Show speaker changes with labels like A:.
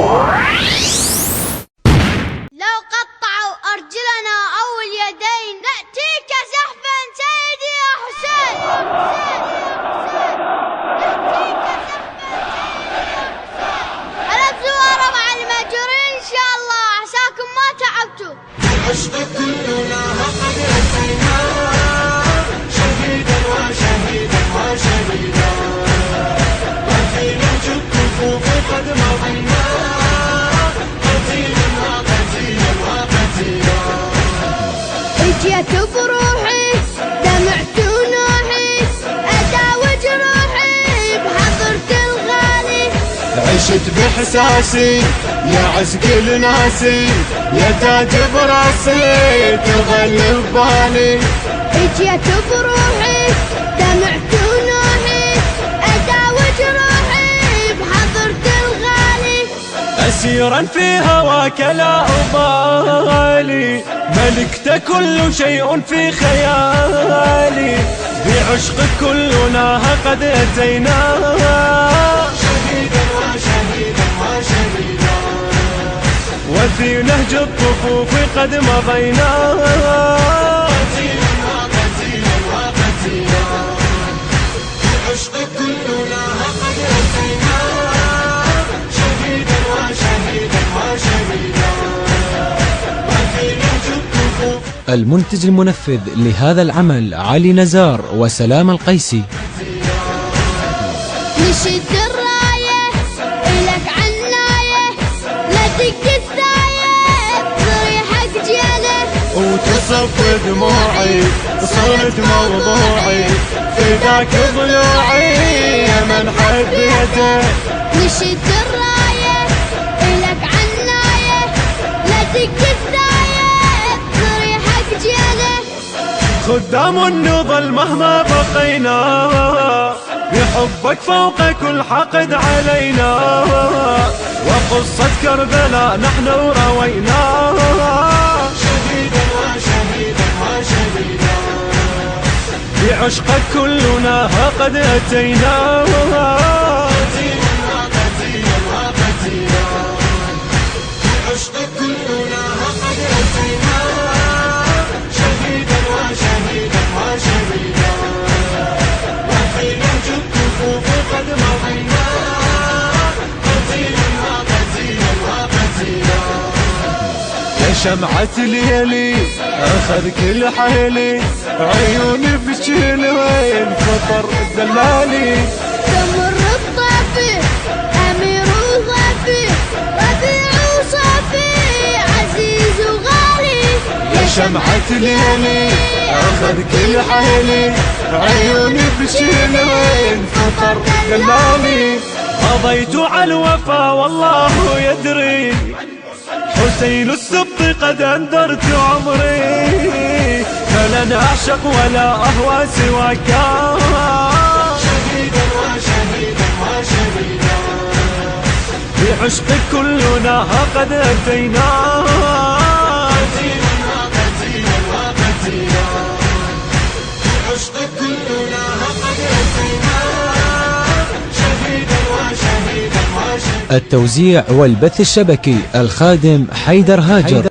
A: لو قطعوا أرجلنا أو اليدين نأتيك زحفا سيدي يا حسين. الزوار مع المأجورين إن شاء الله، عساكم ما تعبتوا.
B: العشق كلنا قد أتينا شهيدا وشهيدا وشهيدا، وفي نهج الكفوف قد مضينا قتيلا وقتيلا وقتيلا.
A: اجيت بروحي دمعت ونوحي أداوي جروحي بحضرة الغالي.
B: عشت بإحساسي يا عزق لناسي، يا تاج براسي تظل ببالي.
A: اجيت بروحي دمعت ونوحي أداوي جروحي بحضرة الغالي.
B: أسيرا في هواك لا أبالي، ملكت كل شيء في خيالي. بعشقك كلنا قد أتينا شهيدا وشهيدا وشهيدا، وفي نهج الطفوف قد مضينا قتيلا وقتيلا وقتيلا. بعشقك كلنا قد أتينا شهيدا وشهيدا وشهيدا، وفي نهج الطفوف.
C: المنتج المنفذ لهذا العمل علي نزار وسلام القيسي.
A: نشد الراية إلك عناية، لا تقدر الثاية ضريحك جيله.
B: وتصف دموعي صرت موضوعي، فداك ضلوعي يا من حبيته.
A: نشد الراية إلك عناية، لا تقدر الثاية ضريحك جيله.
B: خدام النضل مهما بقينا، بحبك فوق كل حقد علينا. وقصة كربلاء نحن وروينا شهيدا وشهيدا وشهيدا، بعشقك كلنا قد أتينا قتيلا وقتيلا وقتيلا. بعشقك كلنا قد أتينا شهيدا وشهيدا وشهيدا، وفي نهج الكفوف قد مضينا قتيلا وقتيلا وقتيلا. يا شمعة ليلي أخذ كل حيلي، عيوني بشيل وين فطر دلالي.
A: تمر الطافي أمير وضيفي، ربيع وصافي عزيز وغالي.
B: يا شمعة ليلي أخذ كل حيلي، عيوني بشيل وين فطر دلالي. قضيت على الوفا والله يدري، حسين السبط قد أنذرت عمري. فلن أعشق ولا أهوى سواك شهيدا وشهيدا وشهيدا، بعشقك كلنا قد أتينا قتيلا وقتيلا وقتيلا. بعشقك كلنا قد أتينا شهيدا وشهيدا وشهيدا.
C: التوزيع والبث الشبكي الخادم حيدر هاجر.